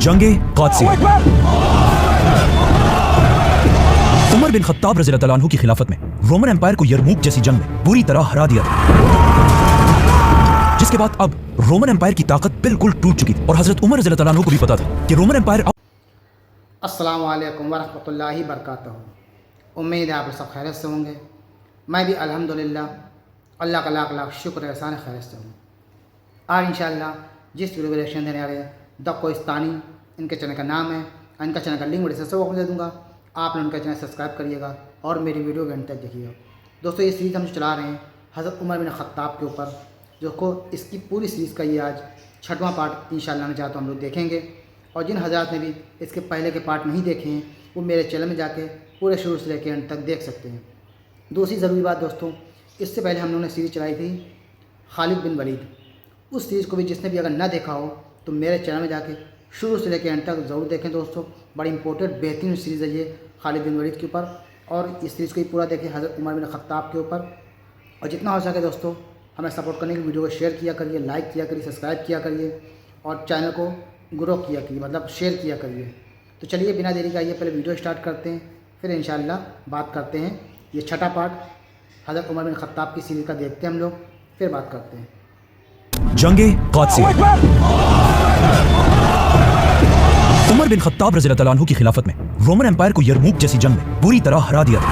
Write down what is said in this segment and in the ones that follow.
जंगे क़ादसिया। Umar bin Khattab रज़ी अल्लाह अन्हु की खिलाफत में रोमन एम्पायर को यरमूक जैसी जंग में बुरी तरह हरा दिया था, जिसके बाद अब रोमन एम्पायर की ताकत बिल्कुल टूट चुकी थी और हजरत उमर रज़ी अल्लाह अन्हु को भी पता था कि रोमन एम्पायर अस्सलामु अलैकुम वरहमतुल्लाहि वबरकातुहू। उम्मीद है आप सब खैरियत से होंगे। मैं भी अल्हम्दुलिल्लाह अल्लाह का लाख लाख शुक्र एहसान खैरियत से हूँ। आज इंशाअल्लाह जिस वीडियो को रिएक्शन देने आ रहे हैं द कोहिस्तानी, इनके चैनल का नाम है, इनका चैनल का लिंक डिस्क्रिप्शन बॉक्स में दे दूँगा। आप लोग उनका चैनल सब्सक्राइब करिएगा और मेरी वीडियो घंटे तक देखिएगा। दोस्तों, ये सीरीज़ हम चला रहे हैं हज़रत उमर बिन खत्ताब के ऊपर, जो को इसकी पूरी सीरीज़ का ये आज 6वां पार्ट इंशाअल्लाह ने चाहता हम लोग देखेंगे। और जिन हज़रात ने भी इसके पहले के पार्ट नहीं देखे हैं वो मेरे चैनल में जाके पूरे शुरू से लेकर अंत तक देख सकते हैं। दूसरी ज़रूरी बात दोस्तों, इससे पहले हम लोगों ने सीरीज़ चलाई थी खालिद बिन वलीद। उस सीरीज़ को भी जिसने भी अगर ना देखा हो तो मेरे चैनल में जाके शुरू से लेकर अंत तक ज़रूर देखें दोस्तों। बड़ी इंपॉर्टेंट बेहतरीन सीरीज़ है ये खालिद बिन वलीद के ऊपर, और इस सीरीज़ को ही पूरा देखें हज़रत उमर बिन खत्ताब के ऊपर। और जितना हो सके दोस्तों हमें सपोर्ट करने की वीडियो को शेयर किया करिए, लाइक किया करिए, सब्सक्राइब किया करिए और चैनल को ग्रो किया करिए, मतलब शेयर किया करिए। तो चलिए बिना देरी का आइए पहले वीडियो स्टार्ट करते हैं, फिर इंशाअल्लाह बात करते हैं। ये 6वां पार्ट हज़रत उमर बिन खत्ताब की सीरीज़ का देखते हैं हम लोग, फिर बात करते हैं। जंगे क़ादसिया। उमर बिन खत्ताब रज़ी अल्लाह अन्हु की खिलाफत में रोमन एम्पायर को यरमूक जैसी जंग में बुरी तरह हरा दिया था,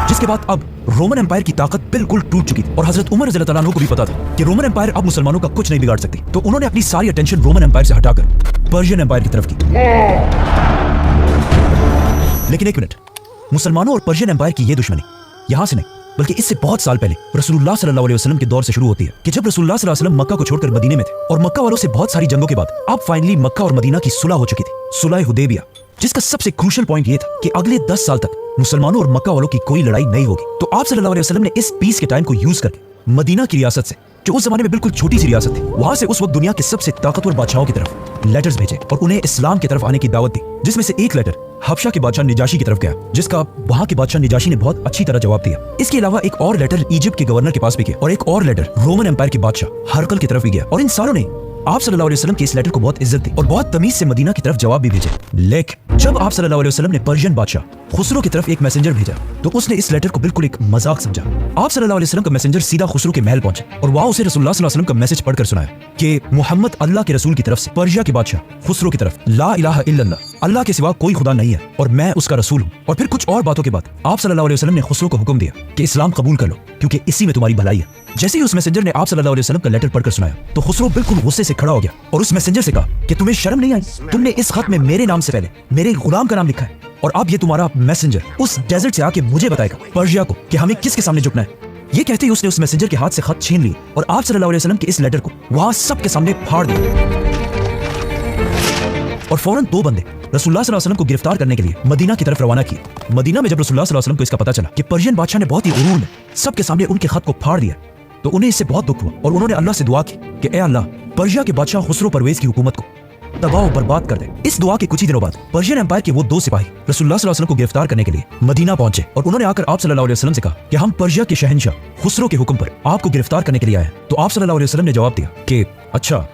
जिसके बाद अब रोमन एम्पायर की ताकत बिल्कुल टूट चुकी थी और हजरत उमर रज़ी अल्लाह अन्हु को भी पता था कि रोमन एम्पायर अब मुसलमानों का कुछ नहीं बिगाड़ सकती। तो उन्होंने अपनी सारी अटेंशन रोमन एम्पायर से हटाकर पर्शियन एम्पायर की तरफ की। लेकिन एक मिनट, मुसलमानों और पर्शियन एम्पायर की यह दुश्मनी यहां से नहीं बल्कि इससे बहुत साल पहले रसूलुल्लाह सल्लल्लाहु अलैहि वसल्लम के दौर से शुरू होती है कि जब रसूलुल्लाह सल्लल्लाहु अलैहि वसल्लम मक्का को छोड़कर मदीने में थे और मक्का वालों से बहुत सारी जंगों के बाद अब फाइनली मक्का और मदीना की सुलह हो चुकी थी, सुलह हुदैबिया, जिसका सबसे क्रूशियल पॉइंट ये था कि अगले 10 साल तक मुसलमानों और मक्का वालों की कोई लड़ाई नहीं होगी। तो आप सल्लल्लाहु अलैहि वसल्लम ने इस पीस के टाइम को यूज करके मदीना की रियासत से, जो उस जमाने में बिल्कुल छोटी सी रियासत थी, वहां से उस वक्त दुनिया के सबसे ताकतवर बादशाहों की तरफ लेटर्स भेजे और उन्हें इस्लाम की तरफ आने की दावत दी, जिसमें से एक लेटर हबशा के बादशाह निजाशी की तरफ गया, जिसका वहां के बादशाह निजाशी ने बहुत अच्छी तरह जवाब दिया। इसके अलावा एक और लेटर इजिप्ट के गवर्नर के पास भी गया और एक और लेटर रोमन एम्पायर के बादशाह हरकल की तरफ भी गया। और इन सारों ने आप सल्लल्लाहु अलैहि वसल्लम के इस लेटर को बहुत इज्जत दी और बहुत तमीज से मदीना की तरफ जवाब भी भेजे। लेकिन जब आप सल्लल्लाहु अलैहि वसल्लम ने पर्शियन बादशाह खुसरो की तरफ एक मैसेंजर भेजा तो उसने इस लेटर को बिल्कुल एक मजाक समझा। आप सल्लल्लाहु अलैहि वसल्लम का मैसेंजर सीधा खुसरो के महल पहुंचे और वहां उसे रसूलुल्लाह सल्लल्लाहु अलैहि वसल्लम का मैसेज पढ़कर सुनाया कि मोहम्मद अल्लाह के रसूल की तरफ से पर्शिया के बादशाह खुसरो की तरफ, ला इलाहा इल्लल्लाह, अल्लाह के सिवा कोई खुदा नहीं है और मैं उसका रसूल हूँ। और फिर कुछ और बातों के बाद आप सल्लल्लाहु अलैहि वसल्लम ने खुसरो को हुक्म दिया कि इस्लाम कबूल कर लो क्योंकि इसी में तुम्हारी भलाई है। जैसे ही उस मैसेंजर ने आप सल्लल्लाहु अलैहि वसल्लम का लेटर पढ़कर सुनाया तो खुसरो बिल्कुल गुस्से से खड़ा हो गया और उस मैसेंजर से कहा कि तुम्हें शर्म नहीं आई? तुमने इस खत में मेरे नाम से पहले मेरे गुलाम का नाम लिखा है और अब ये तुम्हारा मैसेंजर उस डेजर्ट से आके मुझे बताएगा पर्शिया को कि हमें किसके सामने झुकना है। ये कहते ही उसने उस मैसेंजर के हाथ से खत छीन लिया और आप सल्लल्लाहु अलैहि वसल्लम के इस लेटर को वहां सबके सामने फाड़ दिया। और फौरन 2 बंदे रसूलुल्लाह सल्लल्लाहु अलैहि वसल्लम को गिरफ्तार करने के लिए मदीना की तरफ रवाना किए। मदीना में जब रसूलुल्लाह सल्लल्लाहु अलैहि वसल्लम को इसका पता चला कि पर्शियन बादशाह ने बहुत ही गुरूर में सबके सामने उनके खत को फाड़ दिया तो उन्हें इससे बहुत दुख हुआ और उन्होंने अल्लाह से दुआ की कि ए अल्लाह, पर्शिया के बादशाह खुसरो परवेज की हुकूमत को तबाह और बर्बाद कर दे। इस दुआ के कुछ ही दिनों बाद पर्शियन एम्पायर के वो 2 सिपाही रसूलुल्लाह सल्लल्लाहु अलैहि वसल्लम को गिरफ्तार करने के लिए मदीना पहुंचे और उन्होंने आकर आप सल्लल्लाहु अलैहि वसल्लम से कहा कि हम पर्शिया के शहंशाह खुसरो के हुक्म पर आपको गिरफ्तार करने के लिए आए हैं। तो आप सल्लल्लाहु अलैहि वसल्लम ने जवाब दिया कि अच्छा,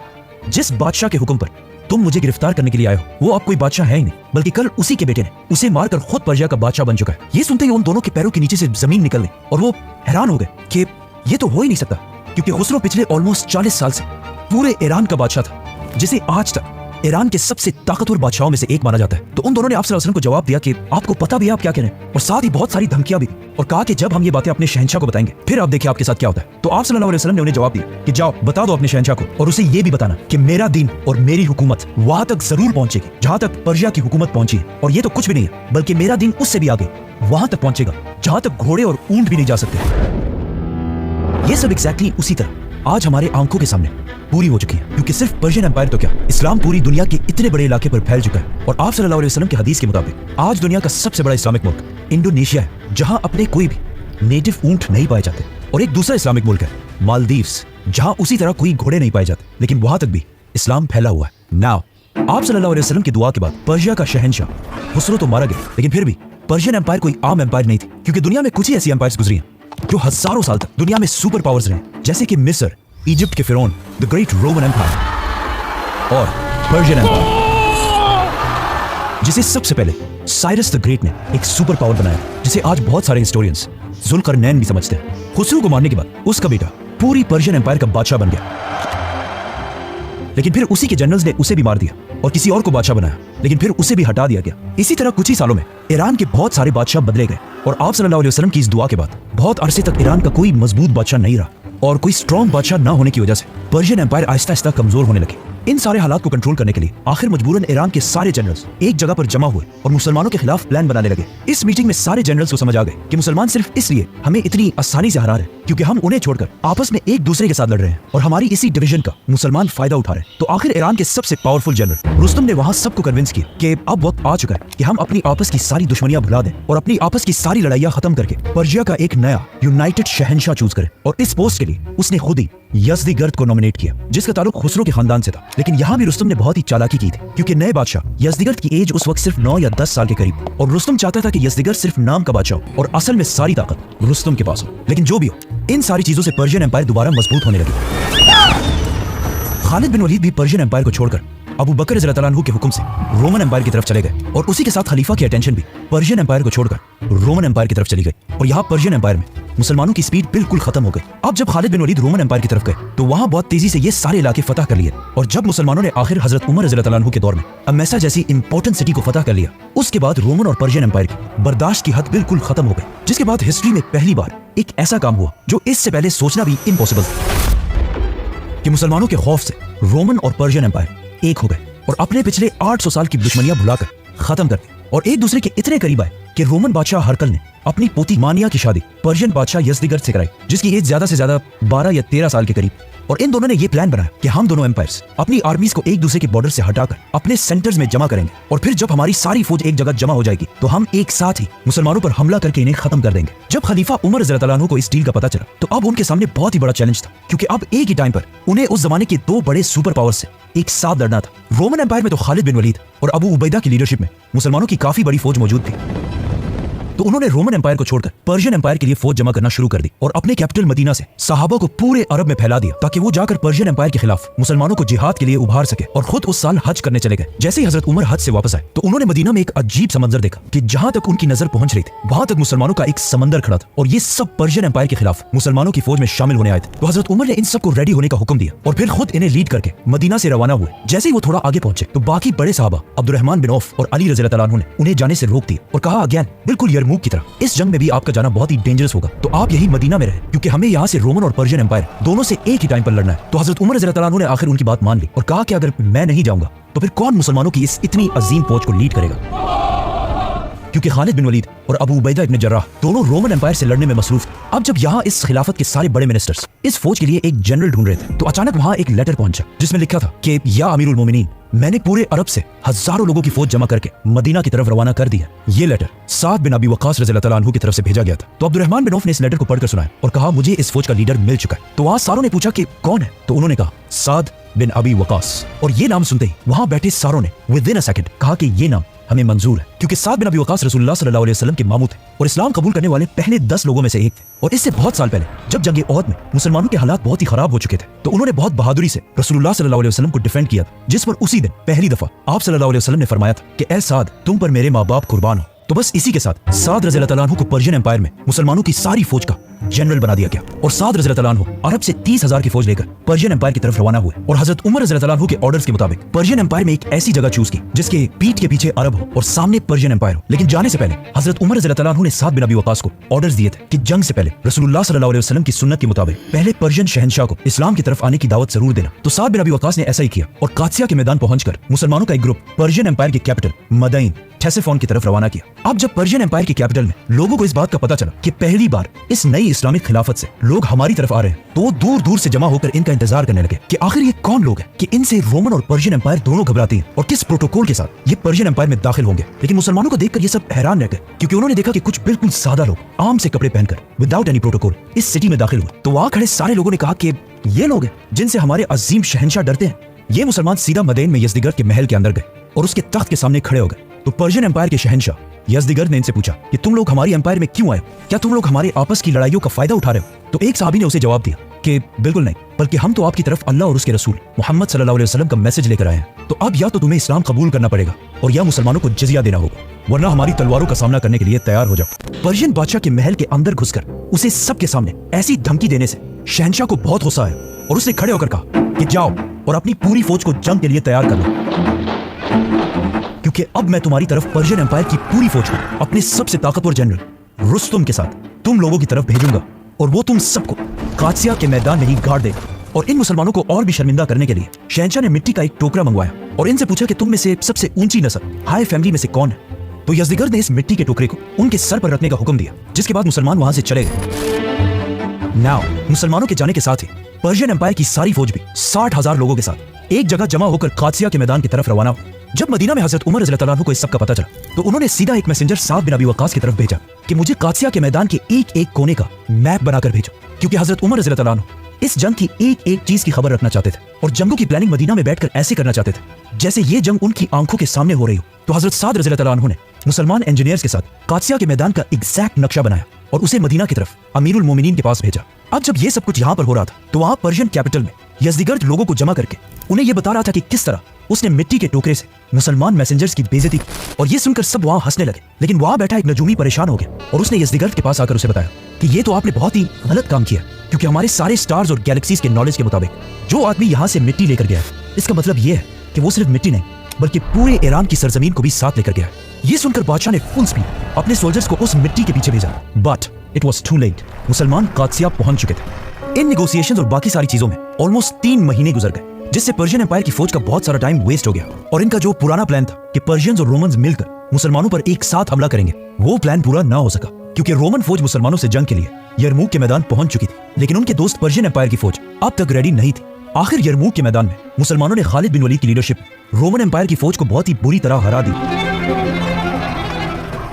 जिस बादशाह के हुक्म पर तुम मुझे गिरफ्तार करने के लिए आए हो वो अब कोई बादशाह है ही नहीं, बल्कि कल उसी के बेटे ने उसे मारकर खुद पर्शिया का बादशाह बन चुका है। ये सुनते ही उन दोनों के पैरों के नीचे से जमीन निकल गई और वो हैरान हो गए कि ये तो हो ही नहीं सकता, क्योंकि खुसरो पिछले ऑलमोस्ट 40 साल से पूरे ईरान का बादशाह था, जिसे आज तक ईरान के सबसे ताकतवर बादशाहों में से एक माना जाता है। तो उन दोनों ने आप सल्लल्लाहु अलैहि वसल्लम को जवाब दिया कि आपको पता भी है आप क्या कह रहे हैं, और साथ ही बहुत सारी धमकियां भी, और कहा कि जब हम ये बातें अपने शहंशाह को बताएंगे फिर आप देखिए आपके साथ क्या होता है। तो आप सल्लल्लाहु अलैहि वसल्लम ने उन्हें जवाब दिया कि जाओ बता दो अपने शहंशाह को और उसे ये भी बताना कि मेरा दीन और मेरी हुकूमत वहां तक जरूर पहुंचेगी जहां तक पर्शिया की हुकूमत पहुंची है, और ये तो कुछ भी नहीं है बल्कि मेरा दीन उससे भी आगे वहां तक पहुंचेगा जहां तक घोड़े और ऊंट भी नहीं जा सकते। ये सब एग्जैक्टली उसी तरह आज हमारे आंखों के सामने पूरी हो चुकी है, क्योंकि सिर्फ पर्शियन एम्पायर तो क्या, इस्लाम पूरी दुनिया के इतने बड़े इलाके पर फैल चुका है। और आप सल्लल्लाहु अलैहि वसल्लम के हदीस के मुताबिक आज दुनिया का सबसे बड़ा इस्लामिक मुल्क इंडोनेशिया है, जहां अपने कोई भी नेटिव ऊंट नहीं पाए जाते। और एक दूसरा इस्लामिक मुल्क है मालदीव्स, जहां उसी तरह कोई घोड़े नहीं पाए जाते, लेकिन वहां तक भी इस्लाम फैला हुआ है। नाउ आप सल्लल्लाहु अलैहि वसल्लम की दुआ के बाद पर्शिया का शहंशाह खुसरो तो मारा गया, लेकिन फिर भी पर्शियन एम्पायर कोई आम एम्पायर नहीं थी, क्योंकि दुनिया में कुछ ही ऐसी एम्पायर्स गुजरी हैं जो हजारों साल तक दुनिया में सुपर पावर्स रहे, जैसे कि मिस्र, इजिप्ट के फिरौन, द ग्रेट रोमन एम्पायर, और पर्शियन एम्पायर, जिसे सबसे पहले साइरस द ग्रेट ने एक सुपर पावर बनाया, जिसे आज बहुत सारे हिस्टोरियंस जुल्करनैन भी समझते हैं। खुसरो को मारने के बाद उसका बेटा पूरी पर्शियन एम्पायर का बादशाह बन गया, लेकिन फिर उसी के जनरल्स ने उसे भी मार दिया और किसी और को बादशाह बनाया, लेकिन फिर उसे भी हटा दिया गया। इसी तरह कुछ ही सालों में ईरान के बहुत सारे बादशाह बदले गए और आप सल्लल्लाहु अलैहि वसल्लम की इस दुआ के बाद बहुत अरसे तक ईरान का कोई मजबूत बादशाह नहीं रहा और कोई स्ट्रॉन्ग बादशाह न होने की वजह से पर्शियन एम्पायर आहिस्ता आहिस्ता कमजोर होने लगे। इन सारे हालात को कंट्रोल करने के लिए आखिर मजबूरन ईरान के सारे जनरल्स एक जगह पर जमा हुए और मुसलमानों के खिलाफ प्लान बनाने लगे। इस मीटिंग में सारे जनरल्स को समझ आ गए कि मुसलमान सिर्फ इसलिए हमें इतनी आसानी से हरा रहे क्योंकि हम उन्हें छोड़कर आपस में एक दूसरे के साथ लड़ रहे हैं और हमारी इसी डिवीजन का मुसलमान फायदा उठा रहे हैं। तो आखिर ईरान के सबसे पावरफुल जनरल रुस्तम ने वहां सबको कन्विंस किया कि अब वक्त आ चुका है कि हम अपनी आपस की सारी दुश्मनियां भुला दें और अपनी आपस की सारी लड़ाइयां खत्म करके पर्शिया का एक नया यूनाइटेड शहंशाह चूज करें। और इस पोस्ट के लिए उसने खुद ही यज़दिगर्द को नॉमिनेट किया, जिसका ताल्लुक खुसरो के खानदान से था। लेकिन यहाँ भी रुस्तम ने बहुत ही चालाकी की थी क्योंकि नए बादशाह यज़दिगर्द की एज उस वक्त सिर्फ 9 या 10 साल के करीब और रुस्तम चाहता था कि यज़दिगर्द सिर्फ नाम का बादशाह हो और असल में सारी ताकत रुस्तम के पास हो। लेकिन जो भी हो, इन सारी चीजों से पर्शियन एम्पायर दोबारा मजबूत होने लगी। खालिद बिन वलीद भी पर्शियन एम्पायर को छोड़कर अबू बकर रज़ियल्लाहु अन्हु के हुक्म से रोमन एम्पायर की तरफ चले गए और उसी के साथ खलीफा की अटेंशन भी पर्शियन एम्पायर को छोड़कर रोमन एम्पायर की तरफ चली गई और यहाँ पर्शियन एम्पायर में मुसलमानों की स्पीड बिल्कुल खत्म हो गई। अब जब खालिद बिन वलीद रोमन एम्पायर की तरफ गए तो वहां बहुत तेजी से ये सारे इलाके फतह कर लिए और जब मुसलमानों ने आखिर हजरत उमर रज़ियल्लाहु अन्हु के दौर में अमेसा जैसी इंपॉर्टेंट सिटी को फतह कर लिया, उसके बाद रोमन और पर्शियन एम्पायर की बर्दाश्त की हद बिल्कुल खत्म हो गई, जिसके बाद हिस्ट्री में पहली बार एक ऐसा काम हुआ जो इससे पहले सोचना भी इम्पॉसिबल था कि मुसलमानों के खौफ से रोमन और पर्शियन एम्पायर एक हो गए और अपने पिछले 800 साल की दुश्मनियां भुलाकर खत्म कर दी और एक दूसरे के इतने करीब आए कि रोमन बादशाह हरकल ने अपनी पोती मानिया की शादी पर्शियन बादशाह यज़दिगर्द से कराई, जिसकी एज ज्यादा से ज्यादा 12 या 13 साल के करीब। और इन दोनों ने ये प्लान बनाया कि हम दोनों एम्पायर्स अपनी आर्मीज को एक दूसरे के बॉर्डर से हटाकर अपने सेंटर्स में जमा करेंगे और फिर जब हमारी सारी फौज एक जगह जमा हो जाएगी तो हम एक साथ ही मुसलमानों पर हमला करके इन्हें खत्म कर देंगे। जब खलीफा उमर रज़ियल्लाहु अन्हु को इस डील का पता चला तो अब उनके सामने बहुत ही बड़ा चैलेंज था क्योंकि अब एक ही टाइम पर उन्हें उस जमाने के 2 बड़े सुपर पावर से एक साथ लड़ना था। रोमन एम्पायर में तो खालिद बिन वलीद और अबू उबैदा की लीडरशिप में मुसलमानों की काफी बड़ी फौज मौजूद थी, तो उन्होंने रोमन एम्पायर को छोड़कर पर्शियन एम्पायर के लिए फौज जमा करना शुरू कर दी और अपने कैपिटल मदीना से सहाबा को पूरे अरब में फैला दिया ताकि वो जाकर पर्शियन एम्पायर के खिलाफ मुसलमानों को जिहाद के लिए उभार सके। और खुद उस साल हज करने चले गए। जैसे ही हजरत उमर हज से वापस आए तो उन्होंने मदीना में एक अजीब सा मंजर देखा कि जहां तक उनकी नजर पहुंच रही थी वहां तक मुसलमानों का एक समंदर खड़ा था और ये सब पर्शियन एम्पायर के खिलाफ मुसलमानों की फौज में शामिल होने आए थे। तो हजरत उमर ने इन सबको रेडी होने का हुक्म दिया और फिर खुद इन्हें लीड करके मदीना से रवाना हुए। जैसे ही वो थोड़ा आगे पहुंचे तो बाकी बड़े साहबा अब्दुर्रहमान बिन औफ और अली रज़ियल्लाहु अन्हु ने उन्हें जाने से रोक दिया और कहा, अगेन बिल्कुल यरमूक की तरह इस जंग में भी आपका जाना बहुत ही डेंजरस होगा, तो आप यही मदीना में रहे क्योंकि हमें यहाँ से रोमन और पर्शियन एम्पायर दोनों से एक ही टाइम पर लड़ना है। तो हजरत उमर रज़ियल्लाहु अन्हु ने आखिर उनकी बात मान ली और कहा कि अगर मैं नहीं जाऊंगा तो फिर कौन मुसलमानों की इस इतनी अजीम फौज को लीड करेगा, क्योंकि खालिद बिन वलीद और अबू उबैदा इब्न जर्राह दोनों रोमन एम्पायर से लड़ने में मसरूफ थे। अब जब यहाँ इस खिलाफत के सारे बड़े मिनिस्टर्स इस फौज के लिए एक जनरल ढूंढ रहे थे तो अचानक वहां एक लेटर पहुंचा जिसमें लिखा था कि या अमीरुल मोमिनीन, मैंने पूरे अरब से हजारों लोगों की फौज जमा करके मदीना की तरफ रवाना कर दिया। ये लेटर साद बिन अबी वक्कास रज़ियल्लाहु अन्हु की तरफ से भेजा गया था। तो अब्दुर्रहमान बिन औफ ने इस लेटर को पढ़कर सुनाया और कहा, मुझे इस फौज का लीडर मिल चुका है। तो वहां सारों ने पूछा कि कौन है, तो उन्होंने कहा साद बिन अबी वक्कास। और ये नाम सुनते ही वहां बैठे सारों ने विद इन अ सेकंड कहा कि ये नाम हमें मंजूर है, क्योंकि साद बिन अबी वक्कास रसूलुल्लाह सल्लल्लाहु अलैहि वसल्लम के मामू थे और इस्लाम कबूल करने वाले पहले 10 लोगों में से एक थे। और इससे बहुत साल पहले जब जंग ओहद में मुसलमानों के हालात बहुत ही खराब हो चुके थे तो उन्होंने बहुत बहादुरी से रसूलुल्लाह सल्लल्लाहु अलैहि वसल्लम को डिफेंड किया था, जिस पर उसी दिन पहली दफा आप सल्लल्लाहु अलैहि वसल्लम ने फरमाया था कि ए साद, तुम पर मेरे माँ बाप कुर्बान हो। तो बस इसी के साथ साद रज़ियल्लाहु अन्हु को पर्शियन एम्पायर में मुसलमानों की सारी फौज का जनरल बना दिया गया और साद रज़ियल्लाहु अन्हु अरब से 30,000 की फौज लेकर पर्शियन एम्पायर की तरफ रवाना हुए और हजरत उमर रज़ियल्लाहु अन्हु के ऑर्डर्स के मुताबिक पर्शियन एम्पायर में एक ऐसी जगह चूज की जिसके पीठ के पीछे अरब हो और सामने पर्शियन एम्पायर हो। लेकिन जाने से पहले हजरत उमर रज़ियल्लाहु अन्हु ने साद बिन अबी वक्कास को ऑर्डर्स दिए थे कि जंग से पहले रसूलुल्लाह सल्लल्लाहु अलैहि वसल्लम की सुन्नत के मुताबिक पहले पर्शियन शहंशाह को इस्लाम की तरफ आने की दावत जरूर देना। तो साद बिन अबी वक्कास ने ऐसा ही किया और कादसिया के मैदान पहुंचकर मुसलमानों का एक ग्रुप पर्शियन एम्पायर के कैपिटल मदाइन टेसेफोन की तरफ रवाना किया। अब जब पर्शियन एम्पायर के कैपिटल में लोगों को इस बात का पता चला कि पहली बार इस नई इस्लामिक खिलाफत से लोग हमारी तरफ आ रहे हैं तो दूर दूर से जमा होकर इनका इंतजार करने लगे कि आखिर ये कौन लोग हैं कि इनसे रोमन और पर्शियन एम्पायर दोनों घबराती हैं और किस प्रोटोकॉल के साथ ये पर्शियन एम्पायर में दाखिल होंगे। लेकिन मुसलमानों को देखकर ये सब हैरान रह गए क्योंकि उन्होंने देखा कि कुछ बिल्कुल सादा लोग आम से कपड़े पहनकर विदाउट एनी प्रोटोकॉल इस सिटी में दाखिल हुए। तो वहां खड़े सारे लोगों ने कहा कि ये लोग हैं जिनसे हमारे अजीम शहंशाह डरते हैं। ये मुसलमान सीधा मदीन में यज़दिगर्द के महल के अंदर गए और उसके तख्त के सामने खड़े हो गए। तो पर्शियन एम्पायर के शहंशाह यज़दिगर्द ने इनसे पूछा कि तुम लोग हमारी एम्पायर में क्यों आए, क्या तुम लोग हमारे आपस की लड़ाइयों का फायदा उठा रहे हो। तो एक साहबी ने उसे जवाब दिया कि बिल्कुल नहीं, बल्कि हम तो आपकी तरफ अल्लाह और उसके रसूल मोहम्मद सल्लल्लाहु अलैहि वसल्लम का मैसेज लेकर आए हैं। तो अब या तो तुम्हें इस्लाम कबूल करना पड़ेगा और या मुसलमानों को जिजिया देना होगा, वरना हमारी तलवारों का सामना करने के लिए तैयार हो जाओ। पर्शियन बादशाह के महल के अंदर घुसकर उसे सबके सामने ऐसी धमकी देने से शहंशाह को बहुत गुस्सा आया और उसने खड़े होकर कहा कि जाओ और अपनी पूरी फौज को जंग के लिए तैयार कर लो, क्योंकि अब मैं तुम्हारी तरफ पर्शियन एम्पायर की पूरी फौज को अपने सबसे ताकतवर जनरल रुस्तुम के साथ तुम लोगों की तरफ भेजूंगा और वो तुम सबको कादसिया के मैदान में ही गाड़ देगा। और इन मुसलमानों को और भी शर्मिंदा करने के लिए शहंशाह ने मिट्टी का एक टोकरा मंगवाया और इनसे पूछा कि तुम में से सबसे ऊंची नस्ल हाई फैमिली में से कौन है। तो यज़दिगर्द ने इस मिट्टी के टोकरे को उनके सर पर रखने का हुक्म दिया, जिसके बाद मुसलमान वहां से चले गए। नाउ मुसलमानों के जाने के साथ ही पर्शियन एम्पायर की सारी फौज भी 60,000 लोगों के साथ एक जगह जमा होकर कादसिया के मैदान की तरफ रवाना हो। जब मदीना में हजरत उमर रज़ियल्लाहु अन्हु को इस सब का पता चला तो उन्होंने सीधा एक मैसेंजर साद बिन अबी वक्कास की तरफ भेजा कि मुझे कादसिया के मैदान के एक एक कोने का मैप बनाकर भेजो, क्योंकि हजरत उमर रज़ियल्लाहु अन्हु इस जंग की एक एक चीज की खबर रखना चाहते थे और जंगों की प्लानिंग मदीना में बैठकर ऐसे करना चाहते थे जैसे ये जंग उनकी आंखों के सामने हो रही हो। तो हजरत साद रज़ियल्लाहु अन्हु ने मुसलमान इंजीनियर्स के साथ कादसिया के मैदान का एग्जैक्ट नक्शा बनाया और उसे मदीना की तरफ अमीरुल मोमिनीन के पास भेजा। अब जब ये सब कुछ यहाँ पर हो रहा था तो वहाँ पर्शियन कैपिटल में यज़दिगर्द लोगों को जमा करके उन्हें यह बता रहा था कि किस तरह उसने मिट्टी के टोकरे से मुसलमान मैसेंजर्स की बेइज्जती की। और ये सुनकर सब वहाँ हंसने लगे, लेकिन वहाँ बैठा एक नजूमी परेशान हो गया और उसने यज़दिगर्द के पास आकर उसे बताया कि ये तो आपने बहुत ही गलत काम किया, क्योंकि हमारे सारे स्टार्स और गैलेक्सीज के नॉलेज के मुताबिक जो आदमी यहाँ से मिट्टी लेकर गया है, इसका मतलब ये है कि वो सिर्फ मिट्टी नहीं बल्कि पूरे ईरान की सरजमीन को भी साथ लेकर गया है। ये सुनकर बादशाह ने फुल स्पीड अपने सोल्जर्स को उस मिट्टी के पीछे भेजा, but it was too late. मुसलमान कादसिया पहुंच चुके थे। इन निगोसिएशंस और बाकी सारी चीजों में ऑलमोस्ट 3 महीने गुजर गए, जिससे पर्शियन एम्पायर की फौज का बहुत सारा टाइम वेस्ट हो गया और इनका जो पुराना प्लान था कि पर्शियंस और रोमन्स मिलकर मुसलमानों पर एक साथ हमला करेंगे, वो प्लान पूरा ना हो सका, क्योंकि रोमन फौज मुसलमानों से जंग के लिए यरमूक के मैदान पहुंच चुकी थी, लेकिन उनके दोस्त पर्शियन एम्पायर की फौज अब तक रेडी नहीं थी। आखिर यरमूक के मैदान में मुसलमानों ने खालिद बिन वलीद की लीडरशिप रोमन एम्पायर की फौज को बहुत ही बुरी तरह हरा दी।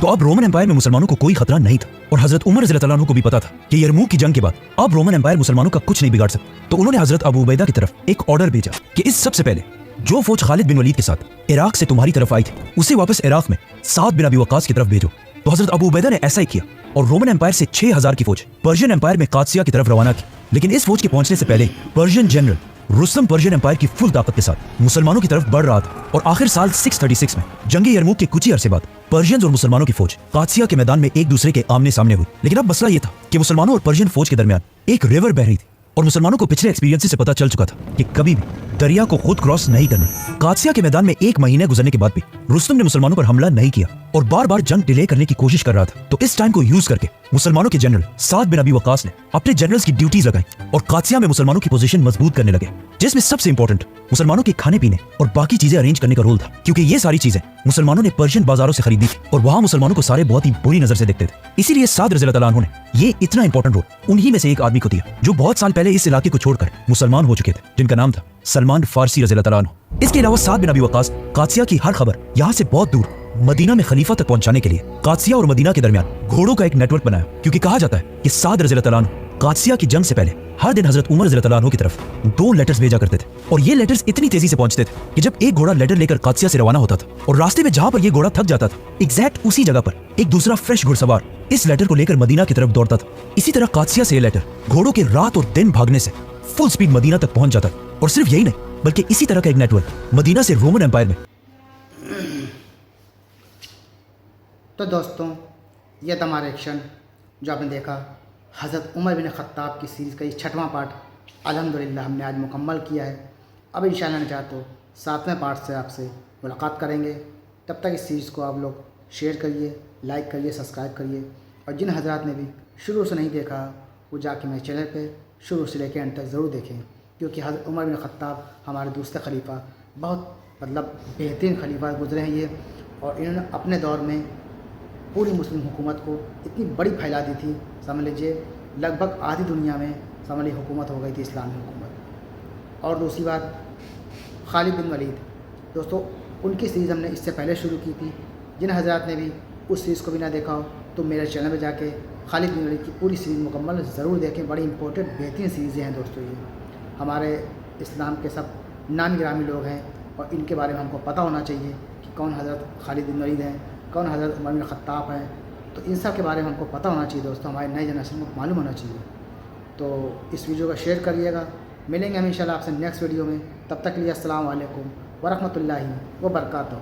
तो अब रोमन एम्पायर में मुसलमानों को कोई खतरा नहीं था और हजरत उमर रज़ियल्लाहु अन्हु को भी पता था कि यरमूक की जंग के बाद अब रोमन एम्पायर मुसलमानों का कुछ नहीं बिगाड़ सकता। तो उन्होंने हजरत अबू उबैदा की तरफ एक ऑर्डर भेजा कि इस सबसे पहले जो फौज खालिद बिन वलीद के साथ इराक से तुम्हारी तरफ आई थी उसे वापस इराक में साद बिन अबी वक्कास की तरफ भेजो। तो हजरत अबू उबैदा ने ऐसा ही किया और रोमन एम्पायर से 6000 की फौज पर्शियन एम्पायर में कादसिया की तरफ रवाना की। लेकिन इस फौज के पहुंचने से पहले Persian general Rustam Persian empire की फुल ताकत के साथ मुसलमानों की तरफ बढ़ रहा था और आखिर साल 636 में जंगे यरमूक के कुछ ही अरसे बाद पर्शियंस और मुसलमानों की फौज कादसिया के मैदान में एक दूसरे के आमने सामने हुई। लेकिन अब मसला ये था कि मुसलमानों और पर्शियन फौज के दरमियान एक रिवर बह रही थी और मुसलमानों को पिछले एक्सपीरियंस से पता चल चुका था कि कभी भी दरिया को खुद क्रॉस नहीं करना। कादसिया के मैदान में 1 महीने गुजरने के बाद भी रुस्तम ने मुसलमानों पर हमला नहीं किया और बार बार जंग डिले करने की कोशिश कर रहा था। तो इस टाइम को यूज करके मुसलमानों के जनरल साद बिन अबी वक्कास ने अपने जनरल्स की ड्यूटीज लगाई और कादसिया में मुसलमानों की पोजीशन मजबूत करने लगे, जिसमें सबसे इंपॉर्टेंट मुसलमानों के खाने पीने और बाकी चीजें अरेंज करने का रोल था, क्योंकि ये सारी चीजें मुसलमानों ने पर्शियन बाजारों से खरीदी थी और वहां मुसलमानों को सारे बहुत ही बुरी नजर से देखते थे। इसीलिए साद रज़ियल्लाहु अन्हु ने ये इतना इंपॉर्टेंट रोल उन्हीं में से एक आदमी को दिया जो बहुत साल पहले इस इलाके को छोड़कर मुसलमान हो चुके थे, जिनका नाम था सलमान फारसी रज़ियल्लाहु अन्हु। इसके अलावा साद बिन अबी वक्कास कादसिया की हर खबर यहाँ से बहुत दूर मदीना में खलीफा तक पहुंचाने के लिए कादसिया और मदीना के दरमियान घोड़ों का एक नेटवर्क बनाया, क्योंकि कहा जाता है कि साद रज़ियल्लाहु अन्हु कादसिया की जंग से पहले हर दिन हजरत उमर रज़ियल्लाहु अन्हु की तरफ 2 लेटर्स भेजा करते थे और ये लेटर्स इतनी तेजी से पहुंचते थे कि जब एक घोड़ा लेटर लेकर कादसिया से रवाना होता था और रास्ते में जहां पर ये घोड़ा थक जाता था, एग्जैक्ट उसी जगह पर एक दूसरा फ्रेश घुड़सवार इस लेटर को लेकर मदीना की तरफ दौड़ता था। इसी तरह कादसिया से ये लेटर घोड़ों के रात और दिन भागने से फुल स्पीड मदीना तक पहुंच जाता था। और सिर्फ यही नहीं बल्कि इसी तरह का एक नेटवर्क मदीना से रोमन एम्पायर में। तो दोस्तों, यह था हमारा एक्शन जो आपने देखा हज़रत उमर बिन ख़त्ताब की सीरीज़ का ये 6वां पार्ट अल्हम्दुलिल्लाह हमने आज मुकम्मल किया है। अब इंशाअल्लाह चाहे तो 7वें पार्ट से आपसे मुलाकात करेंगे। तब तक इस सीरीज़ को आप लोग शेयर करिए, लाइक करिए, सब्सक्राइब करिए और जिन हज़रात ने भी शुरू से नहीं देखा वो जाके मेरे चैनल पे शुरू से लेकर अंत तक ज़रूर देखें, क्योंकि हज़रत उमर बिन ख़त्ताब हमारे दूसरे खलीफा बहुत बेहतरीन खलीफा गुजरे हैं ये, और इन्होंने अपने दौर में पूरी मुस्लिम हुकूमत को इतनी बड़ी फैला दी थी, समझ लीजिए लगभग आधी दुनिया में समझ लीजिए हुकूमत हो गई थी, इस्लामी हुकूमत। और दूसरी बात खालिद बिन वलीद, दोस्तों उनकी सीरीज़ हमने इससे पहले शुरू की थी। जिन हज़रात ने भी उस सीरीज़ को भी ना देखा हो तो मेरे चैनल पर जाके खालिद बिन वलीद की पूरी सीरीज़ मुकम्मल ज़रूर देखें। बड़ी इंपॉर्टेंट बेहतरीन सीरीज़ें हैं दोस्तों। ये हमारे इस्लाम के सब नामी गिरामी लोग हैं और इनके बारे में हमको पता होना चाहिए कि कौन हज़रत खालिद बिन वलीद हैं, कौन हज़रत उमर बिन ख़त्ताब हैं। तो इन सब के बारे में हमको पता होना चाहिए दोस्तों, हमारे नए जनरेशन को मालूम होना चाहिए। तो इस वीडियो को शेयर करिएगा। मिलेंगे हम इंशाल्लाह आपसे नेक्स्ट वीडियो में। तब तक के लिए अस्सलाम वालेकुम व रहमतुल्लाहि व बरकातहू।